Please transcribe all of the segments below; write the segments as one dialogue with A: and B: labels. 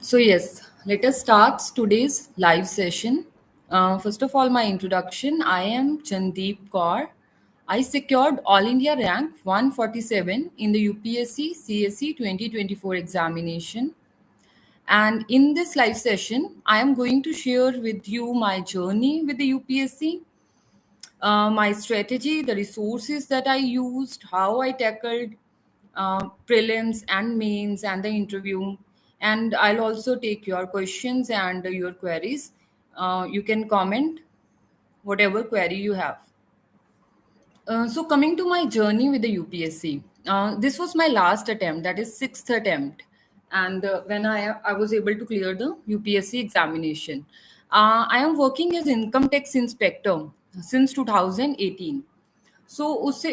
A: So, yes, let us start today's live session. First of all, my introduction. I am Chandeep Kaur. I secured All India rank 147 in the UPSC CSE 2024 examination. And in this live session, I am going to share with you my journey with the UPSC, my strategy, the resources that I used, how I tackled prelims and mains and the interview. And I'll also take your questions and your queries. You can comment whatever query you have. So coming to my journey with the UPSC, this was my last attempt, that is sixth attempt, and when I was able to clear the UPSC examination. I am working as income tax inspector since 2018. सो उससे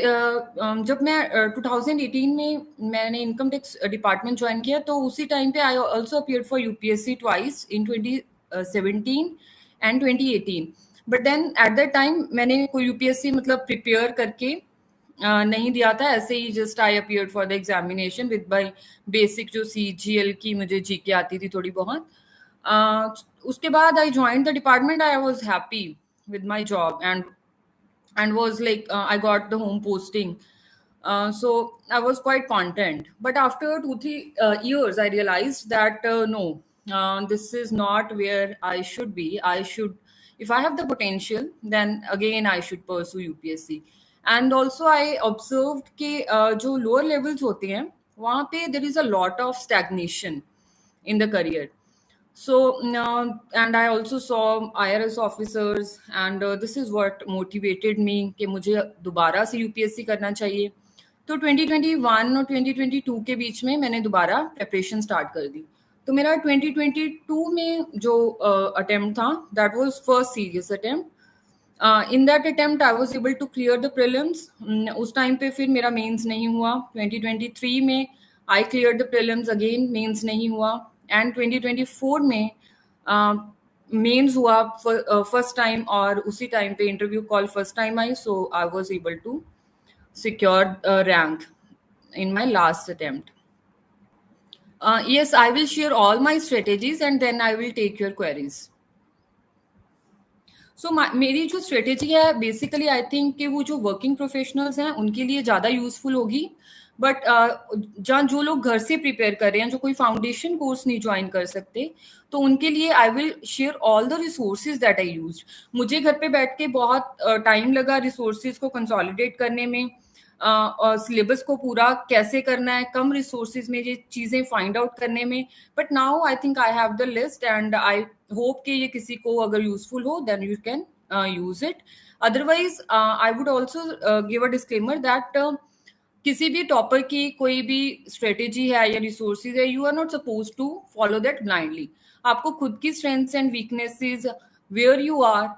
A: जब मैं 2018 में मैंने income tax department join किया तो उसी time पे I also appeared for UPSC twice in 2017 and 2018 but then at that time मैंने कोई यूपीएससी मतलब प्रिपेयर करके नहीं दिया था ऐसे ही just I appeared for the examination with by basic जो सीजीएल की मुझे जीके आती थी थोड़ी बहुत उसके बाद I join the department I was happy with my job and was like I got the home posting. So I was quite content. But after 2-3 years, I realized that no, this is not where I should be. I should, if I have the potential, then again I should pursue UPSC. And also I observed कि जो lower levels होते हैं वहाँ पे there is a lot of stagnation in the career. So, and I also saw IRS officers, and this is what motivated me कि मुझे दोबारा से यूपीएससी करना चाहिए. तो 2021 और 2022 के बीच में मैंने दोबारा प्रेपरेशन स्टार्ट कर दी. तो मेरा 2022 में जो अटेम्प्ट था that was first serious attempt. In that attempt I was able to clear the prelims. उस टाइम पे फिर मेरा मेंस नहीं हुआ. 2023 में I clear the prelims again, mains नहीं हुआ. एंड 2024 में मेंस हुआ फर्स्ट टाइम और उसी टाइम पे इंटरव्यू कॉल फर्स्ट टाइम आई. So I was able to secure rank in my last attempt. Yes, I will share all my strategies and then I will take your queries. सो मेरी जो strategy है basically I think कि वो जो working professionals हैं उनके लिए ज़्यादा यूजफुल होगी. बट जहाँ जो लोग घर से प्रिपेयर कर रहे हैं, जो कोई फाउंडेशन कोर्स नहीं ज्वाइन कर सकते, तो उनके लिए I will share all the resources that I use. मुझे घर पे बैठ के बहुत टाइम लगा रिसोर्सेज को कंसोलिडेट करने में और सिलेबस को पूरा कैसे करना है कम रिसोर्सेज में ये चीज़ें फाइंड आउट करने में. But now I think I have the list and I hope कि ये किसी को अगर यूजफुल हो then you can use it. Otherwise I would also give a disclaimer that किसी भी टॉपर की कोई भी स्ट्रेटेजी है या रिसोर्सेज है, you are not suppose to follow that blindly. आपको खुद की strengths and weaknesses where you are,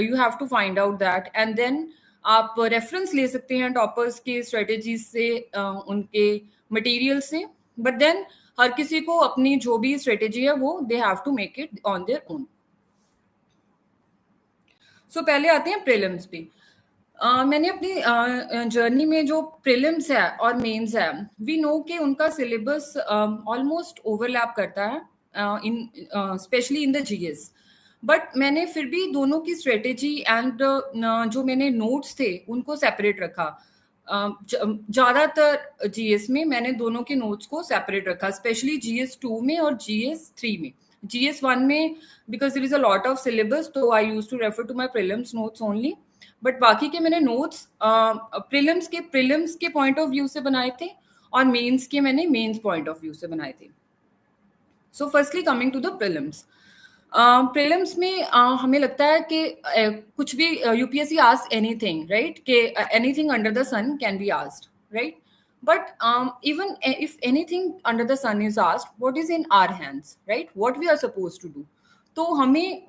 A: you have to find out that and then आप रेफरेंस ले सकते हैं टॉपर्स के स्ट्रेटेजीज से, उनके मटेरियल से. बट देन हर किसी को अपनी जो भी स्ट्रेटेजी है वो they have to make it on their own. So पहले आते हैं प्रीलिम्स पे. मैंने अपनी जर्नी में जो प्रीलिम्स है और मेंस है, वी नो कि उनका सिलेबस ऑलमोस्ट ओवरलैप करता है in specially in the GS. But मैंने फिर भी दोनों की स्ट्रेटेजी एंड जो मैंने नोट्स थे उनको सेपरेट रखा. ज़्यादातर जीएस में मैंने दोनों के नोट्स को सेपरेट रखा, स्पेशली जीएस 2 में और जीएस 3 में. जीएस 1 में because there is a lot of syllabus, तो I use to refer to my prelims notes only. But बाकी के मैंने नोट्स प्रीलिम्स के पॉइंट ऑफ व्यू से बनाए थे और मेंस के मैंने मेंस पॉइंट ऑफ व्यू से बनाए थे. So firstly coming to the prelims. Prelims में हमें लगता है कि कुछ भी यूपीएससी आस्क एनीथिंग, राइट, कि anything under the sun can be asked, right. But even if anything under the sun is asked, what is in our hands, right, what we are suppose to do. तो हमें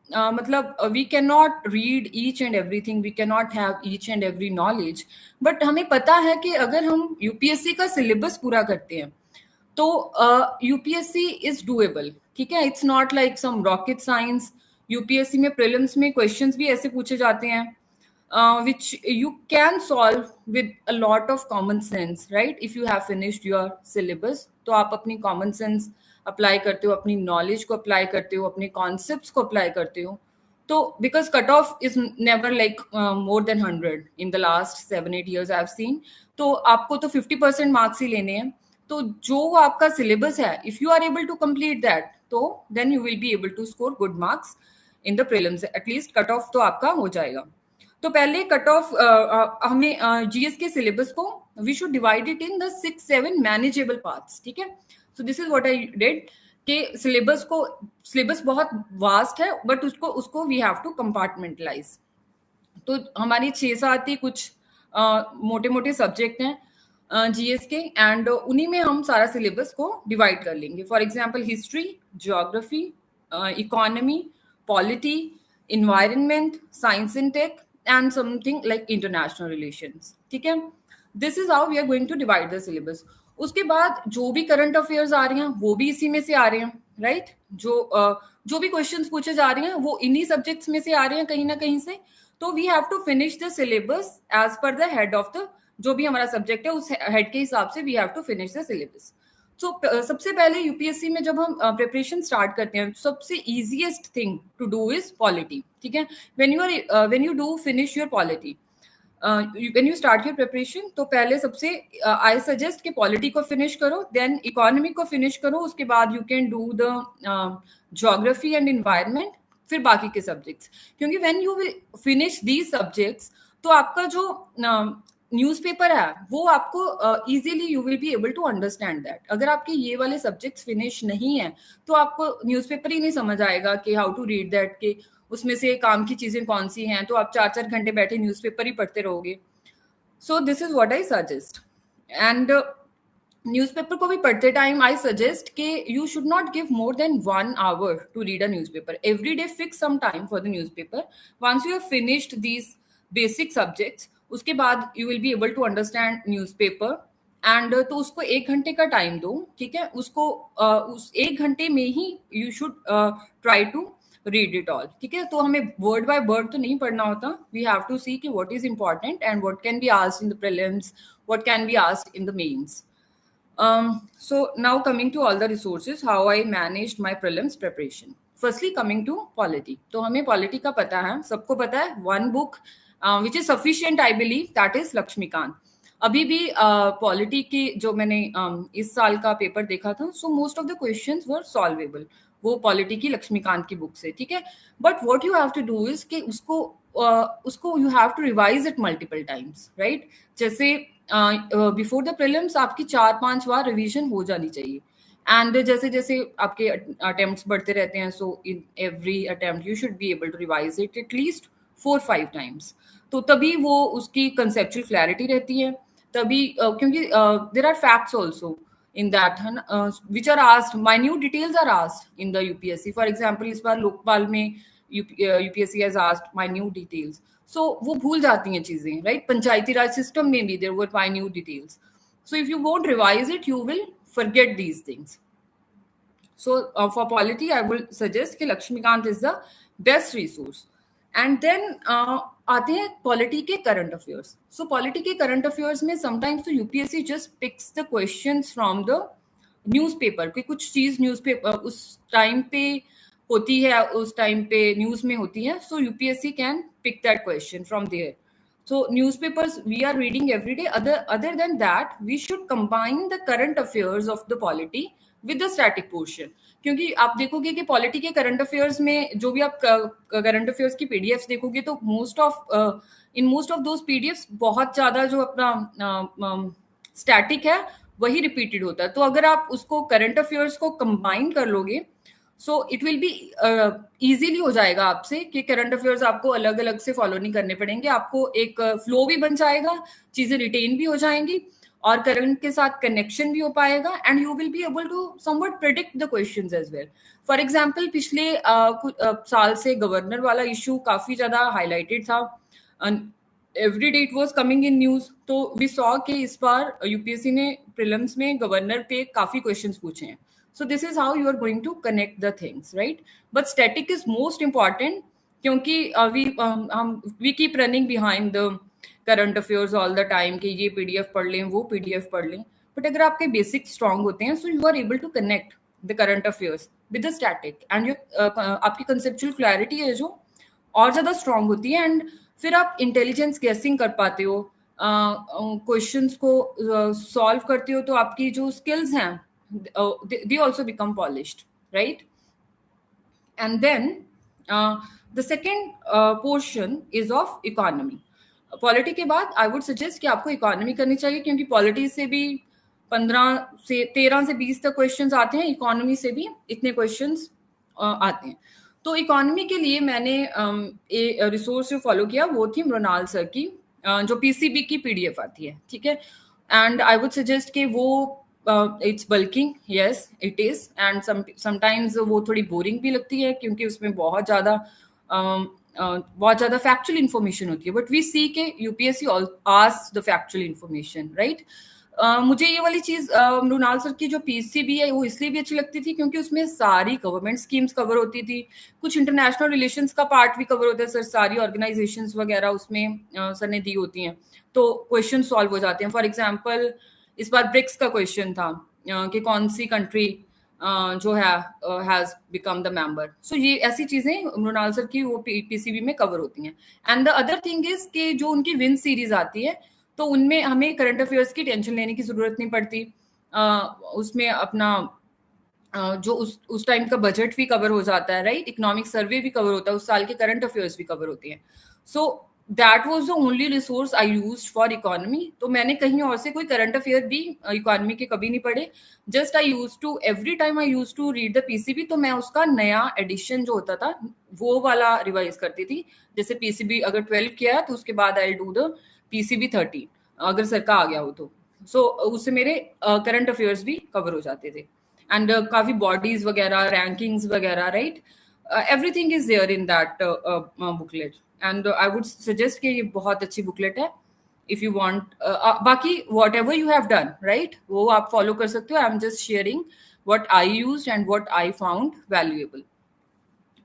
A: मतलब we can not read each and everything, we can not have each and every knowledge. But हमें पता है कि अगर हम UPSC का सिलेबस पूरा करते हैं तो यूपीएससी इज डूएबल. ठीक है, it's not like some rocket science. UPSC में प्रीलिम्स में क्वेश्चंस भी ऐसे पूछे जाते हैं which you can solve with a lot of common sense, right? If you have finished your syllabus, तो आप अपनी common sense अप्लाई करते हो, अपनी नॉलेज को अप्लाई करते हो, अपने कॉन्सेप्ट्स को अप्लाई करते हो, तो because cut off is never like more than 100 in the last 7-8 years I have seen, तो आपको तो 50% मार्क्स ही लेने हैं। तो जो आपका सिलेबस है, if you are able to complete that, तो then you will be able to score good marks in the prelims, at least cut off तो आपका हो जाएगा। तो पहले कट ऑफ हमें जीएस के सिलेबस को we should divide it in the 6-7 manageable parts, ठीक है। So this is what I did कि सिलेबस बहुत वास्ट है, बट उसको उसको वी हैव टू कंपार्टमेंटलाइज। तो हमारी 6-7 ही कुछ मोटे मोटे सब्जेक्ट हैं जीएस के, एंड उन्हीं में हम सारा सिलेबस को डिवाइड कर लेंगे। For example history, geography, economy, polity, environment, science and tech, and something like international relations, ठीक है। This is how we are going to divide the syllabus. उसके बाद जो भी करंट अफेयर्स आ रहे हैं वो भी इसी में से आ रहे हैं, राइट। जो भी क्वेश्चंस पूछे जा रहे हैं वो इन्हीं सब्जेक्ट्स में से आ रहे हैं कहीं ना कहीं से। तो we have to finish the syllabus as per the head of the जो भी हमारा सब्जेक्ट है, उस हेड के हिसाब से we have to finish the syllabus. So सबसे पहले यूपीएससी में जब हम प्रिपरेशन स्टार्ट करते हैं, सबसे easiest thing to do is polity, ठीक है। When you do finish your polity, when you start your preparation, तो पहले सबसे आई सजेस्ट कि पॉलिटी को फिनिश करो, देन इकोनॉमी को फिनिश करो, उसके बाद you can do the geography and environment, फिर बाकी के सब्जेक्ट्स। क्योंकि when you will finish these subjects, तो आपका जो न्यूज़पेपर है वो आपको easily you will be able to understand that. अगर आपके ये वाले सब्जेक्ट्स फिनिश नहीं है तो आपको न्यूज़पेपर ही नहीं समझ आएगा कि हाउ टू रीड दैट, कि उसमें से काम की चीजें कौन सी हैं, तो आप 4-4 घंटे बैठे न्यूज़पेपर ही पढ़ते रहोगे। So this is what I suggest. And newspaper को भी पढ़ते टाइम आई सजेस्ट कि you should not give more than 1 hour to read a newspaper every day. Fix some time for the newspaper. Once you have finished these basic subjects, उसके बाद you will be able to understand newspaper, and तो उसको 1 घंटे का time दो, ठीक है। उसको उस 1 घंटे में ही you should try to read it all, ठीक है। तो हमें वर्ड बाय वर्ड तो नहीं पढ़ना होता, वी हैव टू सी कि what is important and what can be asked in the prelims, what can be asked in the mains. So now coming to all the resources, how I managed my prelims preparation. Firstly, coming to polity. तो हमें polity का पता है, सबको पता है, one book which is sufficient, I believe, that is Laxmikant. अभी भी polity की जो मैंने इस साल का पेपर देखा था, so most of the questions were solvable, वो पॉलिटी की लक्ष्मीकांत की बुक से, ठीक है। But what you have to do is कि उसको you have to revise it multiple times, right. जैसे बिफोर द प्रीलिम्स आपकी 4-5 बार रिवीजन हो जानी चाहिए, एंड जैसे जैसे आपके अटेम्प्ट्स बढ़ते रहते हैं, so in every attempt you should be able to revise it at least 4-5 times. तो तभी वो उसकी कंसेप्चुअल क्लैरिटी रहती है, तभी क्योंकि there are facts also in that which are asked, minute details are asked in the UPSC. For example, इस बार लोकपाल में UPSC has asked minute details, so वो भूल जाती हैं चीजें, right। पंचायती राज सिस्टम में भी there were minute details, so if you won't revise it you will forget these things. So for polity I will suggest कि Laxmikanth is the best resource. And then आते हैं पॉलिटी के करंट अफेयर्स। सो पॉलिटी के current affairs में sometimes तो UPSC just picks the questions from the newspaper, कि कुछ चीज न्यूज़पेपर उस टाइम पे होती है, उस टाइम पे न्यूज में होती है, so UPSC can pick that question from there. So newspapers we are reading every day. Other than that, we should combine the current affairs of the polity with the static portion. क्योंकि आप देखोगे कि polity के current affairs में जो भी आप current affairs की पीडीएफ्स देखोगे, तो मोस्ट ऑफ दोज पीडीएफ्स बहुत ज्यादा जो अपना स्टैटिक है वही रिपीटेड होता है। तो अगर आप उसको करंट अफेयर्स को कंबाइन कर लोगे, so it will be easily हो जाएगा आपसे कि करंट अफेयर्स आपको अलग अलग से फॉलो नहीं करने पड़ेंगे, आपको एक फ्लो भी बन जाएगा, चीजें रिटेन भी हो जाएंगी और करंट के साथ कनेक्शन भी हो पाएगा, and you will be able to somewhat predict the questions as well. For example पिछले कुछ साल से गवर्नर वाला इशू काफी ज्यादा हाईलाइटेड था, every day it was coming in news. तो वी सॉ कि इस बार यूपीएससी ने प्रीलिम्स में गवर्नर पे काफी क्वेश्चंस पूछे हैं। So this is how you are going to connect the things, right? But static is most important क्योंकि we keep running behind the current affairs all the time कि ये PDF पढ़ लें, वो PDF पढ़ लें। But अगर आपके basic strong होते हैं, so you are able to connect the current affairs with the static, and आपकी कंसेप्चुअल क्लैरिटी है जो और ज़्यादा स्ट्रांग होती है, एंड फिर आप इंटेलिजेंस गेसिंग कर पाते हो, क्वेश्चंस को सॉल्व करते हो, तो आपकी जो स्किल्स हैं they also become polished, right? And then the second portion is of economy. Polity के बाद आई वुड सजेस्ट कि आपको इकोनॉमी करनी चाहिए, क्योंकि पॉलिटी से भी 13 से 20 तक क्वेश्चंस आते हैं, इकोनॉमी से भी इतने क्वेश्चंस आते हैं। तो इकोनॉमी के लिए मैंने एक रिसोर्स जो फॉलो किया वो थी मृणाल सर की, जो पीसीबी की पीडीएफ आती है, ठीक है। एंड आई वुड सजेस्ट कि वो it's bulking, yes it is, and sometimes वो थोड़ी बोरिंग भी लगती है, क्योंकि उसमें बहुत ज़्यादा फैक्चुअल इन्फॉर्मेशन होती है, बट वी सी के UPSC ask the factual information, right? मुझे ये वाली चीज मृणाल सर की जो पीसीबी है वो इसलिए भी अच्छी लगती थी क्योंकि उसमें सारी गवर्नमेंट स्कीम्स कवर होती थी, कुछ इंटरनेशनल रिलेशंस का पार्ट भी कवर होता है सर, सारी ऑर्गेनाइजेशंस वगैरह उसमें सर ने दी होती हैं, तो क्वेश्चन सॉल्व हो जाते हैं। फॉर एग्जांपल इस बार ब्रिक्स का क्वेश्चन था कि कौन सी कंट्री जो है हैज बिकम द मेंबर, सो ये ऐसी चीजें मृणाल सर की वो पीसीबी में कवर होती हैं। And the other thing is कि जो उनकी विन सीरीज आती है तो उनमें हमें करंट अफेयर्स की टेंशन लेने की जरूरत नहीं पड़ती, उसमें अपना जो उस टाइम का बजट भी कवर हो जाता है, राइट? इकोनॉमिक सर्वे भी कवर होता है, उस साल के करंट अफेयर्स भी कवर होते हैं। So that was the only resource I used for economy. तो मैंने कहीं और से कोई करंट अफेयर भी इकोनॉमी के कभी नहीं पढ़े, just I use to every time I use to read the PCB, तो मैं उसका नया एडिशन जो होता था वो वाला रिवाइज करती थी। जैसे पीसीबी अगर 12 किया तो उसके बाद आई डू द पीसीबी 30 अगर सर का आ गया हो तो, सो उससे मेरे करंट अफेयर्स भी कवर हो जाते थे, एंड काफी बॉडीज वगैरह, रैंकिंग्स वगैरह, right? Everything is there in that booklet, and I would suggest कि ये बहुत अच्छी बुकलेट है इफ यू वांट। बाकी whatever you have done, right, वो आप फॉलो कर सकते हो। I am just sharing what I used and what I found valuable.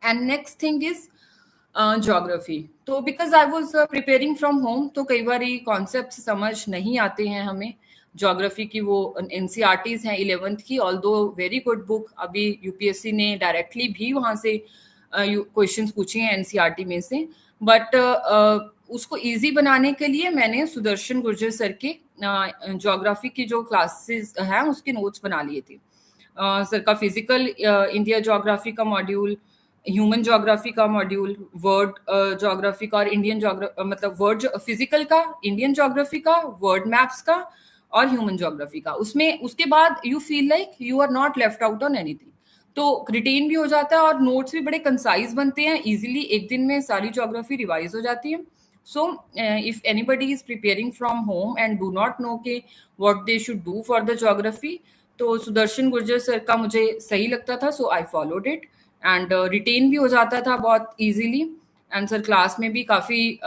A: And next thing is geography. तो because I was preparing from home, तो कई बार ये कॉन्सेप्ट समझ नहीं आते हैं हमें ज्योग्राफी की। वो एनसीईआरटीज हैं 11th की, ऑल्दो वेरी गुड बुक, अभी यूपीएससी ने डायरेक्टली भी वहां से क्वेश्चंस पूछे हैं एनसीईआरटी में से, बट उसको इजी बनाने के लिए मैंने सुदर्शन गुर्जर सर के ज्योग्राफी की जो क्लासेस हैं उसके नोट्स बना लिए थे। सर का फिजिकल इंडिया ज्योग्राफी का मॉड्यूल, ह्यूमन ज्योग्राफी का मॉड्यूल, वर्ड ज्योग्राफी का और इंडियन मतलब वर्ड फिजिकल का, इंडियन ज्योग्राफी का, वर्ड मैप्स का और ह्यूमन ज्योग्राफी का। उसमें उसके बाद you feel like you are not left out on anything, तो रिटेन भी हो जाता है और नोट्स भी बड़े कंसाइज बनते हैं, इजीली एक दिन में सारी ज्योग्राफी रिवाइज हो जाती है। So if anybody is preparing from home and do not know के what they should do for the geography, तो सुदर्शन गुर्जर सर का मुझे सही लगता था, so I followed it, and written भी हो जाता था बहुत इजीली। एंड सर क्लास में भी काफ़ी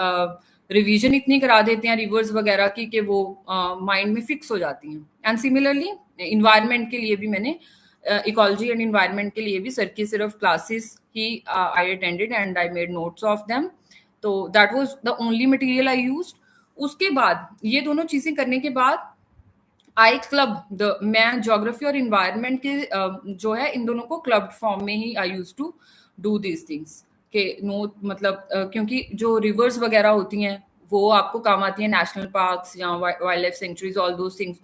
A: रिवीजन इतनी करा देते हैं रिवर्स वगैरह की कि वो माइंड में फिक्स हो जाती हैं। एंड सिमिलरली इन्वायरमेंट के लिए भी मैंने इकोलॉजी एंड इन्वायरमेंट के लिए भी सर की सिर्फ क्लासेस ही I attended and I made notes of them, तो that was the only material I used. उसके बाद ये दोनों चीज़ें करने के बाद आई क्लब मैं ज्योग्राफी और इन्वायरमेंट के जो है इन दोनों को क्लब फॉर्म में ही I use to do these things के नोट, मतलब क्योंकि जो रिवर्स वगैरह होती हैं वो आपको काम आती है, नेशनल पार्क्स या wild life sanctuaries, all those things,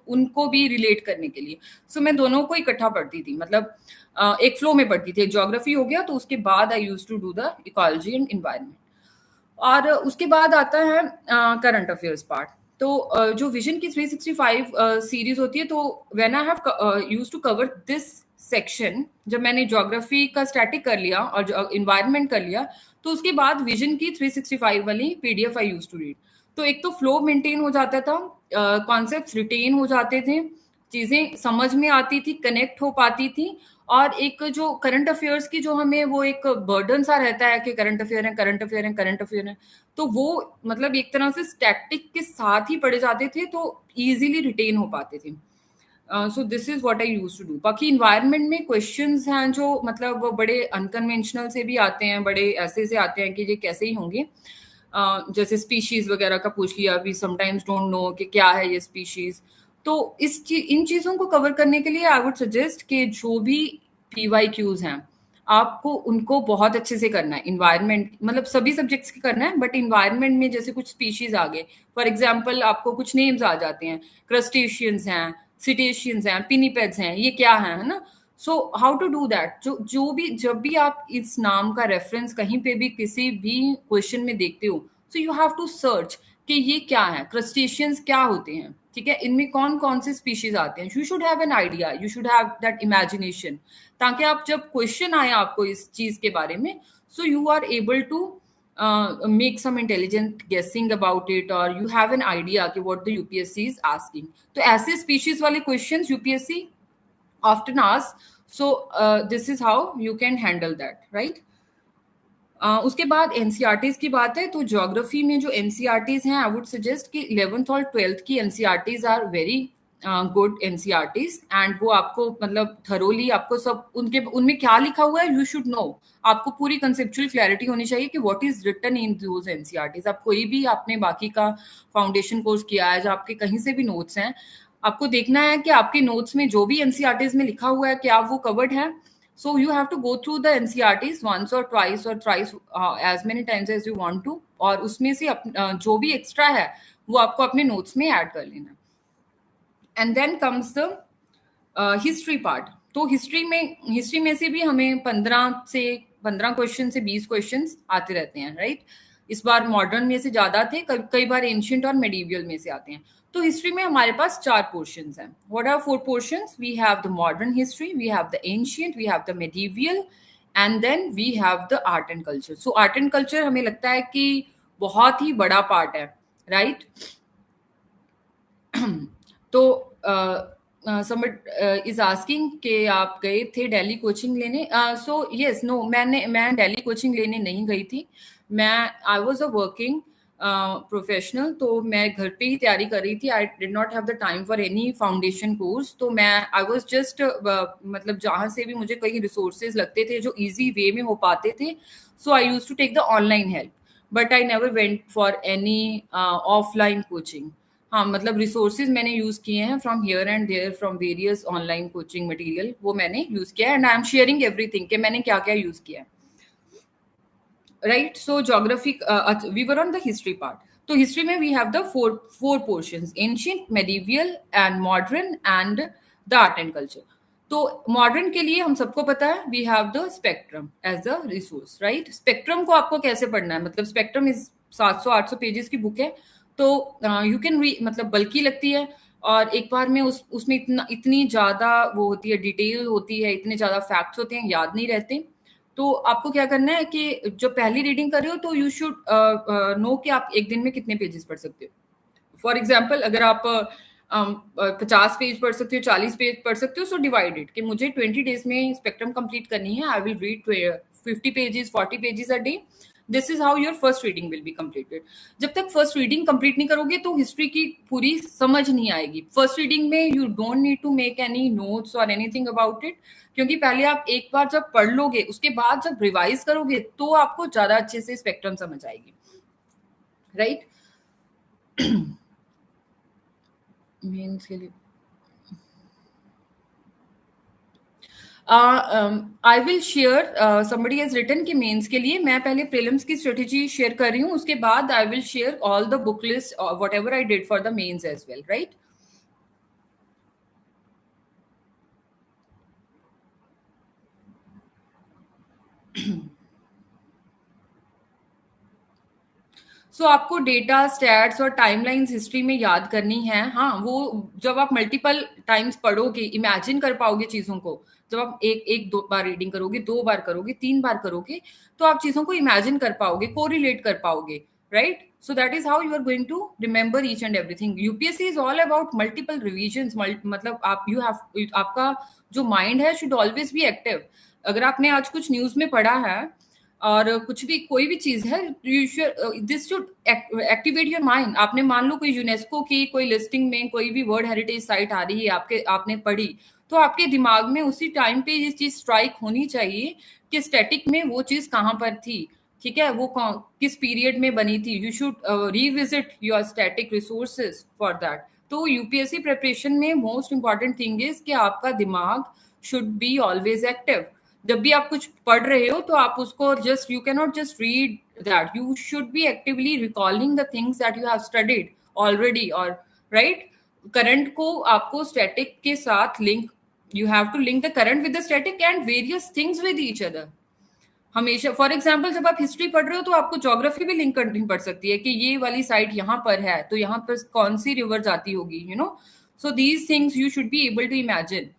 A: उनको भी रिलेट करने के लिए। सो मैं दोनों को इकट्ठा पढ़ती थी, मतलब एक फ्लो में पढ़ती थी। ज्योग्राफी हो गया तो उसके बाद I use to do the ecology and environment, और उसके बाद आता है करंट अफेयर्स पार्ट। तो जो विजन की 365 सीरीज होती है, तो when I have used to cover this section, जब मैंने ज्योग्राफी का स्टैटिक कर लिया और इन्वायरमेंट कर लिया, तो उसके बाद विजन की 365 वाली PDF I used to read. तो एक तो फ्लो मेंटेन हो जाता था, कॉन्सेप्ट्स रिटेन हो जाते थे, चीजें समझ में आती थी, कनेक्ट हो पाती थी, और एक जो करंट अफेयर्स की जो हमें वो एक बर्डन सा रहता है कि करंट अफेयर है, करंट अफेयर है, करंट अफेयर है, तो वो मतलब एक तरह से स्टैटिक के साथ ही पढ़े जाते थे, तो इजीली रिटेन हो पाते थे। So this is what I use to do. बाकी इन्वायरमेंट में क्वेश्चंस हैं जो मतलब वो बड़े अनकन्वेंशनल से भी आते हैं, बड़े ऐसे से आते हैं कि ये कैसे ही होंगे। जैसे स्पीशीज वगैरह का पूछ लिया, वी समटाइम्स डोंट नो कि क्या है ये स्पीशीज, तो इन चीज़ों को कवर करने के लिए आई वुड सजेस्ट कि जो भी पीवाईक्यूज हैं, आपको उनको बहुत अच्छे से करना है। इन्वायरमेंट मतलब सभी सब्जेक्ट्स की करना है, बट इन्वायरमेंट में जैसे कुछ स्पीशीज आ गए, फॉर एग्जाम्पल आपको कुछ नेम्स आ जाते हैं, क्रस्टेशियंस हैं, सिटेशियंस हैं, पिनीपेड्स हैं, ये क्या है ना। So how to do that, जो भी जब भी आप इस नाम का रेफरेंस कहीं पे भी किसी भी क्वेश्चन में देखते हो, so you have to search कि ये क्या है, क्रस्टेशियंस क्या होते हैं, ठीक है, इनमें कौन कौन से स्पीशीज आते हैं। You should have an idea, you should have that imagination, ताकि आप जब क्वेश्चन आए आपको इस चीज के बारे में, so you are able to make some intelligent guessing about it, और यू हैव एन आइडिया कि what the UPSC is asking. तो ऐसे स्पीशीज वाले question UPSC often ask, so this is how you can handle that, right. उसके बाद NCERTs की बात है, तो ज्योग्राफी में जो एनसीईआरटीज हैं, आई वुड सजेस्ट कि 11th और 12th की NCERTs are very good NCERTs, and वो आपको मतलब थरोली आपको सब उनके उनमें क्या लिखा हुआ है यू शुड नो। आपको पूरी कंसेप्चुअल क्लैरिटी होनी चाहिए कि what is written in those NCERTs. आप कोई भी आपने बाकी का फाउंडेशन कोर्स किया है, जो आपके कहीं से भी नोट्स हैं, आपको देखना है कि आपके नोट्स में जो भी एनसीईआरटीज में लिखा हुआ है क्या वो कवर्ड है। So you have to go through the NCERTs once or twice or thrice, as many times as you want to, और उसमें से जो भी एक्स्ट्रा है वो आपको अपने नोट्स में ऐड कर लेना। And then comes the history part. तो हिस्ट्री में से भी हमें 15 क्वेश्चन से 20 क्वेश्चन आते रहते हैं, राइट। इस बार मॉडर्न में से ज्यादा थे, कई बार एंशियंट और मेडिवियल में से आते हैं। तो हिस्ट्री में हमारे पास 4 पोर्शंस हैं। What are 4 portions? We have the modern history, we have the ancient, we have the medieval, and then we have the art and culture. So art and culture हमें लगता है कि बहुत ही बड़ा पार्ट है, राइट। तो somebody is asking कि आप गए थे दिल्ली कोचिंग लेने। सो यस, नो, मैं दिल्ली कोचिंग लेने नहीं गई थी। I was a working professional, तो मैं घर पे ही तैयारी कर रही थी। I did not have the time for any foundation course. तो आई वाज जस्ट मतलब जहाँ से भी मुझे कई रिसोर्सेज लगते थे जो इजी वे में हो पाते थे, so I use to take the online help, but I never went for any offline coaching. हाँ, मतलब रिसोर्सेज मैंने यूज किए हैं from here and there, from various online coaching material, वो मैंने यूज किया है, and I am sharing everything कि मैंने क्या क्या यूज किया है, right. So geography, we were on the history part. तो हिस्ट्री में we have the four portions, ancient, medieval and modern and the art and culture. तो मॉडर्न के लिए हम सबको पता है we have the spectrum as a resource, right. Spectrum को आपको कैसे पढ़ना है, मतलब स्पेक्ट्रम इज 700-800 पेजेस की बुक है, तो यू कैन रीड, मतलब बल्कि लगती है, और एक बार में उसमें इतनी ज्यादा वो होती है, डिटेल होती है, इतने ज्यादा फैक्ट्स होते हैं, याद नहीं रहते। तो आपको क्या करना है कि जो पहली रीडिंग कर रहे हो, तो यू शुड नो कि आप एक दिन में कितने पेजेस पढ़ सकते हो। फॉर एग्जाम्पल, अगर आप 50 पेज पढ़ सकते हो, 40 पेज पढ़ सकते हो, सो डिवाइडेड कि मुझे 20 डेज में स्पेक्ट्रम कंप्लीट करनी है, I will read 50 pages, 40 pages a day. This is how your first reading will be completed. जब तक फर्स्ट रीडिंग कंप्लीट नहीं करोगे तो हिस्ट्री की पूरी समझ नहीं आएगी। फर्स्ट रीडिंग में you don't need to make any notes और एनीथिंग अबाउट इट, क्योंकि पहले आप एक बार जब पढ़ लोगे, उसके बाद जब रिवाइज करोगे तो आपको ज्यादा अच्छे से स्पेक्ट्रम समझ आएगी, राइट। मेंस के लिए I will share, somebody has written कि मेंस के लिए मैं पहले प्रीलिम्स की स्ट्रेटेजी शेयर कर रही हूँ, उसके बाद I will share all the book list, whatever I did for the mains as well, right. So आपको डेटा, स्टैट्स और टाइमलाइंस हिस्ट्री में याद करनी है। हाँ, वो जब आप मल्टीपल टाइम्स पढ़ोगे, इमेजिन कर पाओगे चीजों को। जब आप एक दो बार रीडिंग करोगे, 2 बार करोगे, 3 बार करोगे, तो आप चीजों को इमेजिन कर पाओगे, कोरिलेट कर पाओगे, right. So that is how you are going to remember each and everything. UPSC is all about multiple revision, मतलब आप यू हैव, आपका जो माइंड है शुड ऑलवेज बी एक्टिव। अगर आपने आज कुछ न्यूज में पढ़ा है और कुछ भी, कोई भी चीज है, this should activate your mind. आपने मान लो कोई यूनेस्को की कोई लिस्टिंग में कोई भी वर्ल्ड हेरिटेज साइट आ रही है, आपने पढ़ी, तो आपके दिमाग में उसी टाइम पे ये चीज स्ट्राइक होनी चाहिए कि स्टैटिक में वो चीज कहाँ पर थी, ठीक है, वो किस पीरियड में बनी थी। You should revisit your static resources for that, तो यूपीएससी प्रिपरेशन में मोस्ट इंपॉर्टेंट थिंग इज कि आपका दिमाग शुड बी ऑलवेज एक्टिव. जब भी आप कुछ पढ़ रहे हो तो आप उसको just you can not just read that, you should be actively recalling the things that you have studied already. और राइट, करंट को आपको स्टैटिक के साथ link, you have to link the current with the static and various things with each other. हमेशा for example जब आप history पढ़ रहे हो तो आपको ज्योग्राफी भी लिंक करनी पड़ सकती है कि ये वाली साइट यहाँ पर है तो यहाँ पर कौन सी रिवर जाती होगी, you know. So these things you should be able to imagine.